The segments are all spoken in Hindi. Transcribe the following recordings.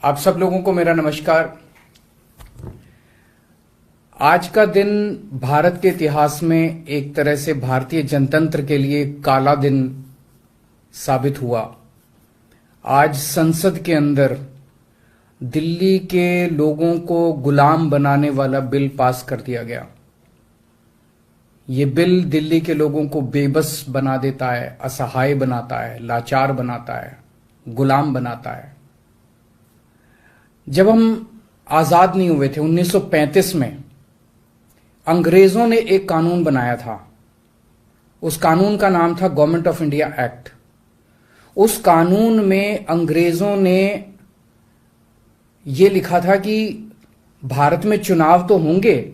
आप सब लोगों को मेरा नमस्कार। आज का दिन भारत के इतिहास में एक तरह से भारतीय जनतंत्र के लिए काला दिन साबित हुआ। आज संसद के अंदर दिल्ली के लोगों को गुलाम बनाने वाला बिल पास कर दिया गया। ये बिल दिल्ली के लोगों को बेबस बना देता है, असहाय बनाता है, लाचार बनाता है, गुलाम बनाता है। जब हम आजाद नहीं हुए थे 1935 में, अंग्रेजों ने एक कानून बनाया था। उस कानून का नाम था गवर्नमेंट ऑफ इंडिया एक्ट। उस कानून में अंग्रेजों ने यह लिखा था कि भारत में चुनाव तो होंगे,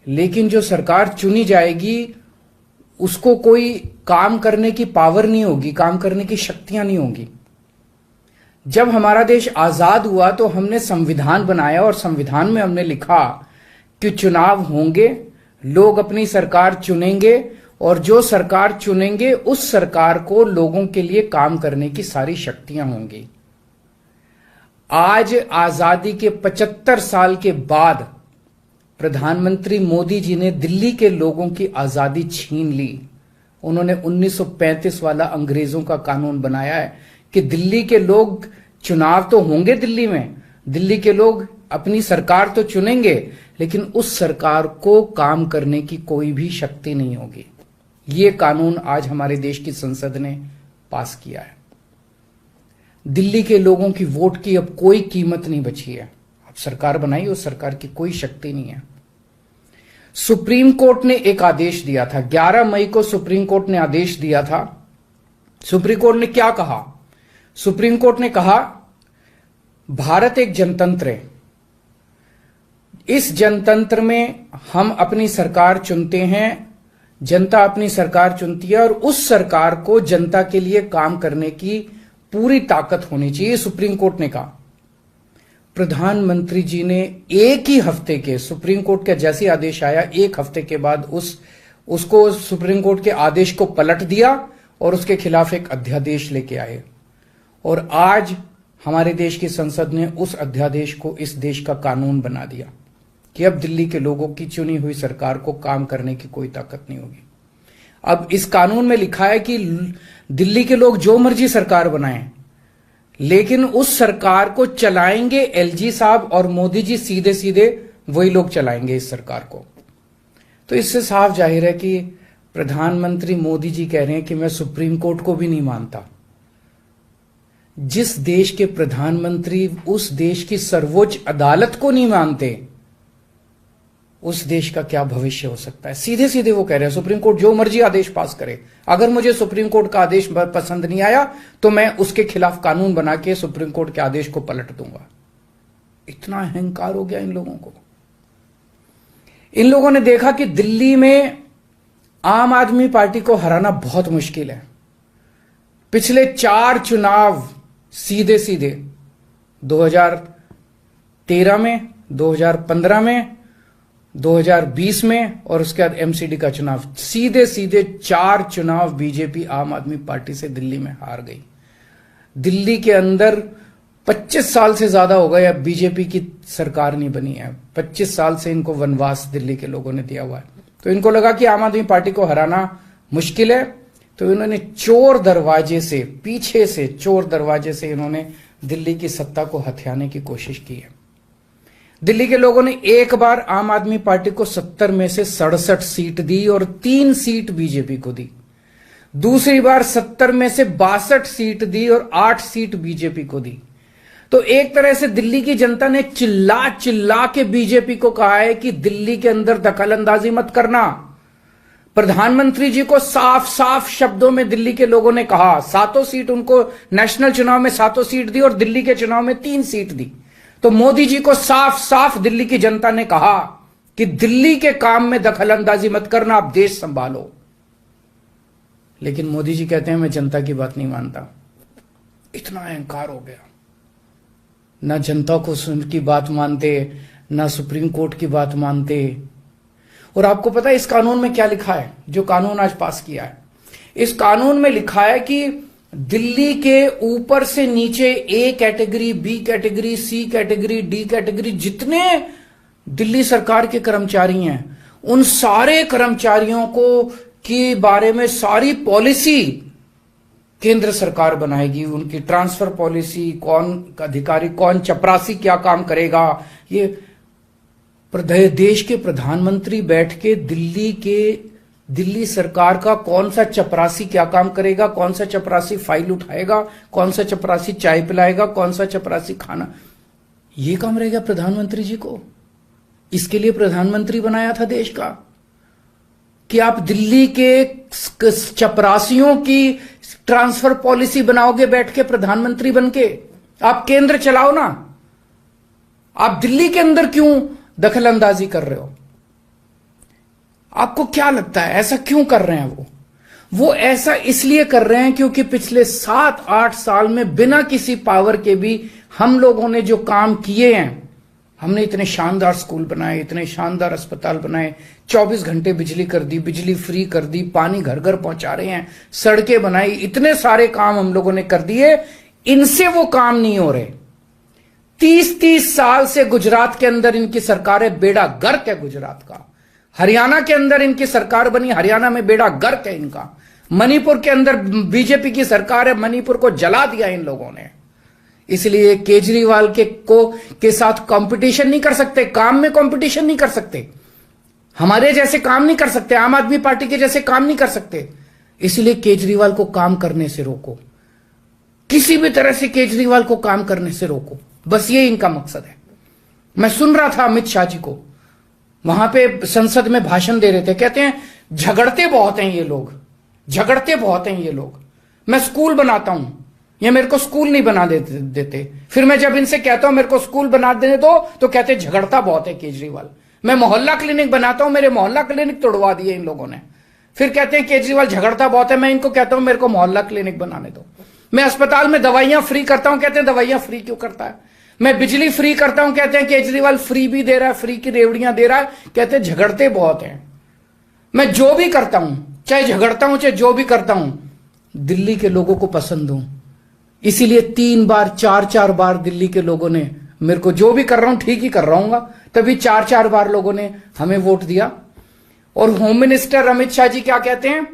लेकिन जो सरकार चुनी जाएगी उसको कोई काम करने की पावर नहीं होगी, काम करने की शक्तियां नहीं होंगी। जब हमारा देश आजाद हुआ तो हमने संविधान बनाया और संविधान में हमने लिखा कि चुनाव होंगे, लोग अपनी सरकार चुनेंगे और जो सरकार चुनेंगे उस सरकार को लोगों के लिए काम करने की सारी शक्तियां होंगी। आज आजादी के 75 साल के बाद प्रधानमंत्री मोदी जी ने दिल्ली के लोगों की आजादी छीन ली। उन्होंने 1935 वाला अंग्रेजों का कानून बनाया है कि दिल्ली के लोग चुनाव तो होंगे, दिल्ली के लोग अपनी सरकार तो चुनेंगे, लेकिन उस सरकार को काम करने की कोई भी शक्ति नहीं होगी। ये कानून आज हमारे देश की संसद ने पास किया है। दिल्ली के लोगों की वोट की अब कोई कीमत नहीं बची है। अब सरकार बनाई, उस सरकार की कोई शक्ति नहीं है। सुप्रीम कोर्ट ने एक आदेश दिया था, 11 मई को सुप्रीम कोर्ट ने आदेश दिया था। सुप्रीम कोर्ट ने क्या कहा? सुप्रीम कोर्ट ने कहा भारत एक जनतंत्र है। इस जनतंत्र में हम अपनी सरकार चुनते हैं, जनता अपनी सरकार चुनती है और उस सरकार को जनता के लिए काम करने की पूरी ताकत होनी चाहिए, सुप्रीम कोर्ट ने कहा। प्रधानमंत्री जी ने एक ही हफ्ते के, सुप्रीम कोर्ट का जैसे आदेश आया, एक हफ्ते के बाद उसको सुप्रीम कोर्ट के आदेश को पलट दिया और उसके खिलाफ एक अध्यादेश लेके आए। और आज हमारे देश की संसद ने उस अध्यादेश को इस देश का कानून बना दिया कि अब दिल्ली के लोगों की चुनी हुई सरकार को काम करने की कोई ताकत नहीं होगी। अब इस कानून में लिखा है कि दिल्ली के लोग जो मर्जी सरकार बनाएं, लेकिन उस सरकार को चलाएंगे एलजी साहब और मोदी जी, सीधे सीधे वही लोग चलाएंगे इस सरकार को। तो इससे साफ जाहिर है कि प्रधानमंत्री मोदी जी कह रहे हैं कि मैं सुप्रीम कोर्ट को भी नहीं मानता। जिस देश के प्रधानमंत्री उस देश की सर्वोच्च अदालत को नहीं मानते, उस देश का क्या भविष्य हो सकता है? सीधे सीधे वो कह रहे हैं सुप्रीम कोर्ट जो मर्जी आदेश पास करे, अगर मुझे सुप्रीम कोर्ट का आदेश पसंद नहीं आया तो मैं उसके खिलाफ कानून बना के सुप्रीम कोर्ट के आदेश को पलट दूंगा। इतना अहंकार हो गया इन लोगों को। इन लोगों ने देखा कि दिल्ली में आम आदमी पार्टी को हराना बहुत मुश्किल है। पिछले 4 चुनाव सीधे सीधे 2013 में, 2015 में, 2020 में और उसके बाद एमसीडी का चुनाव, सीधे सीधे 4 चुनाव बीजेपी आम आदमी पार्टी से दिल्ली में हार गई। दिल्ली के अंदर 25 साल से ज्यादा हो गए अब बीजेपी की सरकार नहीं बनी है। 25 साल से इनको वनवास दिल्ली के लोगों ने दिया हुआ है। तो इनको लगा कि आम आदमी पार्टी को हराना मुश्किल है, तो इन्होंने चोर दरवाजे से, पीछे से चोर दरवाजे से इन्होंने दिल्ली की सत्ता को हथियाने की कोशिश की है। दिल्ली के लोगों ने एक बार आम आदमी पार्टी को 70 में से 67 सीट दी और 3 सीट बीजेपी को दी। दूसरी बार 70 में से 62 सीट दी और 8 सीट बीजेपी को दी। तो एक तरह से दिल्ली की जनता ने चिल्ला चिल्ला के बीजेपी को कहा है कि दिल्ली के अंदर दखलंदाजी मत करना। प्रधानमंत्री जी को साफ साफ शब्दों में दिल्ली के लोगों ने कहा, 7 सीट उनको नेशनल चुनाव में 7 सीट दी और दिल्ली के चुनाव में 3 सीट दी। तो मोदी जी को साफ साफ दिल्ली की जनता ने कहा कि दिल्ली के काम में दखलंदाजी मत करना, आप देश संभालो। लेकिन मोदी जी कहते हैं मैं जनता की बात नहीं मानता। इतना अहंकार हो गया, ना जनता को की बात मानते, ना सुप्रीम कोर्ट की बात मानते। और आपको पता है इस कानून में क्या लिखा है, जो कानून आज पास किया है? इस कानून में लिखा है कि दिल्ली के ऊपर से नीचे A category, B category, C category, D category, जितने दिल्ली सरकार के कर्मचारी हैं, उन सारे कर्मचारियों को के बारे में सारी पॉलिसी केंद्र सरकार बनाएगी। उनकी ट्रांसफर पॉलिसी, कौन अधिकारी, कौन चपरासी क्या काम करेगा, ये देश के प्रधानमंत्री बैठ के दिल्ली सरकार का कौन सा चपरासी क्या काम करेगा, कौन सा चपरासी फाइल उठाएगा, कौन सा चपरासी चाय पिलाएगा, कौन सा चपरासी खाना, ये काम रहेगा प्रधानमंत्री जी को। इसके लिए प्रधानमंत्री बनाया था देश का कि आप दिल्ली के चपरासियों की ट्रांसफर पॉलिसी बनाओगे बैठ के प्रधानमंत्री बनके। आप केंद्र चलाओ ना, आप दिल्ली के अंदर क्यों दखल अंदाजी कर रहे हो? आपको क्या लगता है ऐसा क्यों कर रहे हैं? वो ऐसा इसलिए कर रहे हैं क्योंकि पिछले 7-8 साल में बिना किसी पावर के भी हम लोगों ने जो काम किए हैं, हमने इतने शानदार स्कूल बनाए, इतने शानदार अस्पताल बनाए, 24 घंटे बिजली कर दी, बिजली फ्री कर दी, पानी घर घर पहुंचा रहे हैं, सड़कें बनाई, इतने सारे काम हम लोगों ने कर दिए। इनसे वो काम नहीं हो रहे। 30-30 साल से गुजरात के अंदर इनकी सरकार है, बेड़ा गर्क है गुजरात का। हरियाणा के अंदर इनकी सरकार बनी, हरियाणा में बेड़ा गर्क है इनका। मणिपुर के अंदर बीजेपी की सरकार है, मणिपुर को जला दिया इन लोगों ने। इसलिए केजरीवाल के साथ कंपटीशन नहीं कर सकते, काम में कंपटीशन नहीं कर सकते, हमारे जैसे काम नहीं कर सकते, आम आदमी पार्टी के जैसे काम नहीं कर सकते। इसलिए केजरीवाल को काम करने से रोको, किसी भी तरह से केजरीवाल को काम करने से रोको, बस ये इनका मकसद है। मैं सुन रहा था अमित शाह जी को, वहां पे संसद में भाषण दे रहे थे, कहते हैं झगड़ते बहुत हैं ये लोग, झगड़ते बहुत हैं ये लोग। मैं स्कूल बनाता हूं, ये मेरे को स्कूल नहीं बना देते। फिर मैं जब इनसे कहता हूं मेरे को स्कूल बना देने दो, तो कहते हैं झगड़ता बहुत है केजरीवाल। मैं मोहल्ला क्लिनिक बनाता हूं, मेरे मोहल्ला क्लिनिक तोड़वा दिए इन लोगों ने। फिर कहते हैं केजरीवाल झगड़ता बहुत है। मैं इनको कहता हूं मेरे को मोहल्ला क्लिनिक बनाने दो। मैं अस्पताल में दवाइयां फ्री करता हूं, कहते हैं दवाइयां फ्री क्यों करता है। मैं बिजली फ्री करता हूं, कहते हैं केजरीवाल फ्री भी दे रहा है, फ्री की रेवड़ियां दे रहा है, कहते हैं झगड़ते बहुत हैं। मैं जो भी करता हूं, चाहे झगड़ता हूं चाहे जो भी करता हूं, दिल्ली के लोगों को पसंद हूं। इसीलिए 3 बार 4 बार दिल्ली के लोगों ने मेरे को, जो भी कर रहा हूं ठीक ही कर रहा हूं, तभी 4 बार लोगों ने हमें वोट दिया। और होम मिनिस्टर अमित शाह जी क्या कहते हैं,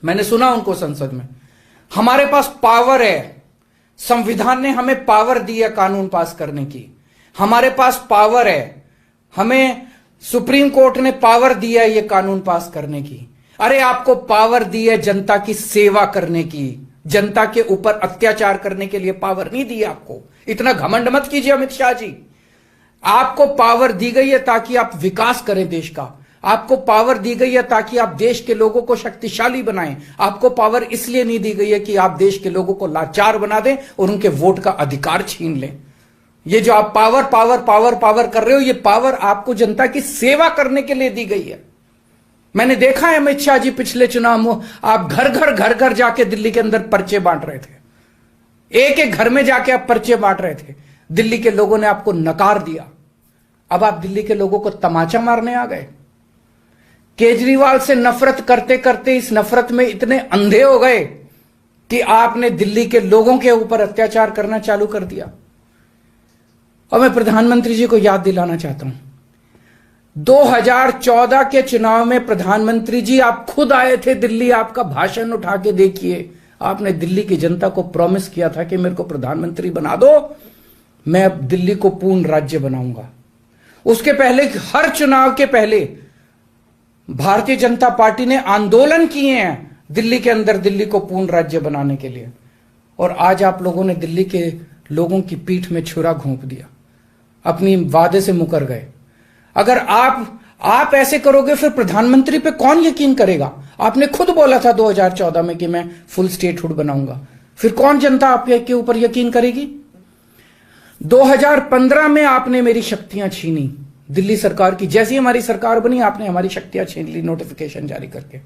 मैंने सुना उनको संसद में, हमारे पास पावर है, संविधान ने हमें पावर दी है कानून पास करने की, हमारे पास पावर है, हमें सुप्रीम कोर्ट ने पावर दिया है ये कानून पास करने की। अरे आपको पावर दी है जनता की सेवा करने की, जनता के ऊपर अत्याचार करने के लिए पावर नहीं दी आपको। इतना घमंड मत कीजिए अमित शाह जी। आपको पावर दी गई है ताकि आप विकास करें देश का, आपको पावर दी गई है ताकि आप देश के लोगों को शक्तिशाली बनाएं। आपको पावर इसलिए नहीं दी गई है कि आप देश के लोगों को लाचार बना दें और उनके वोट का अधिकार छीन लें। ये जो आप पावर पावर पावर पावर कर रहे हो, ये पावर आपको जनता की सेवा करने के लिए दी गई है। मैंने देखा है अमित शाह जी पिछले चुनाव में आप घर घर जाके दिल्ली के अंदर पर्चे बांट रहे थे, एक एक घर में जाके आप पर्चे बांट रहे थे। दिल्ली के लोगों ने आपको नकार दिया। अब आप दिल्ली के लोगों को तमाचा मारने आ गए। केजरीवाल से नफरत करते करते इस नफरत में इतने अंधे हो गए कि आपने दिल्ली के लोगों के ऊपर अत्याचार करना चालू कर दिया। और मैं प्रधानमंत्री जी को याद दिलाना चाहता हूं, 2014 के चुनाव में प्रधानमंत्री जी आप खुद आए थे दिल्ली, आपका भाषण उठा के देखिए। आपने दिल्ली की जनता को प्रॉमिस किया था कि मेरे को प्रधानमंत्री बना दो, मैं अब दिल्ली को पूर्ण राज्य बनाऊंगा। उसके पहले, हर चुनाव के पहले भारतीय जनता पार्टी ने आंदोलन किए हैं दिल्ली के अंदर दिल्ली को पूर्ण राज्य बनाने के लिए। और आज आप लोगों ने दिल्ली के लोगों की पीठ में छुरा घोंप दिया, अपनी वादे से मुकर गए। अगर आप ऐसे करोगे फिर प्रधानमंत्री पे कौन यकीन करेगा? आपने खुद बोला था 2014 में कि मैं फुल स्टेटहुड बनाऊंगा, फिर कौन जनता आपके ऊपर यकीन करेगी? 2015 में आपने मेरी शक्तियां छीनी दिल्ली सरकार की, जैसी हमारी सरकार बनी आपने हमारी शक्तियां छीन ली नोटिफिकेशन जारी करके।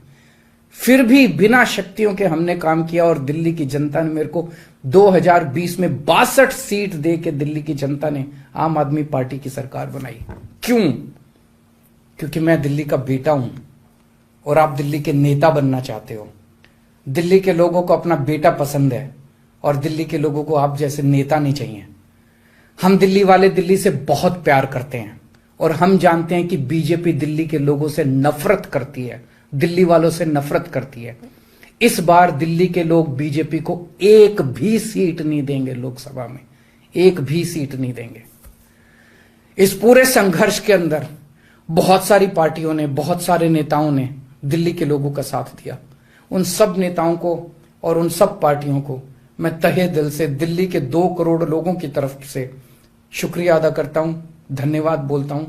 फिर भी बिना शक्तियों के हमने काम किया और दिल्ली की जनता ने मेरे को 2020 में 62 सीट दे के दिल्ली की जनता ने आम आदमी पार्टी की सरकार बनाई। क्यों? क्योंकि मैं दिल्ली का बेटा हूं और आप दिल्ली के नेता बनना चाहते हो। दिल्ली के लोगों को अपना बेटा पसंद है और दिल्ली के लोगों को आप जैसे नेता नहीं चाहिए। हम दिल्ली वाले दिल्ली से बहुत प्यार करते हैं और हम जानते हैं कि बीजेपी दिल्ली के लोगों से नफरत करती है, दिल्ली वालों से नफरत करती है। इस बार दिल्ली के लोग बीजेपी को एक भी सीट नहीं देंगे, लोकसभा में एक भी सीट नहीं देंगे। इस पूरे संघर्ष के अंदर बहुत सारी पार्टियों ने, बहुत सारे नेताओं ने दिल्ली के लोगों का साथ दिया। उन सब नेताओं को और उन सब पार्टियों को मैं तहे दिल से दिल्ली के 2 करोड़ लोगों की तरफ से शुक्रिया अदा करता हूं, धन्यवाद बोलता हूं।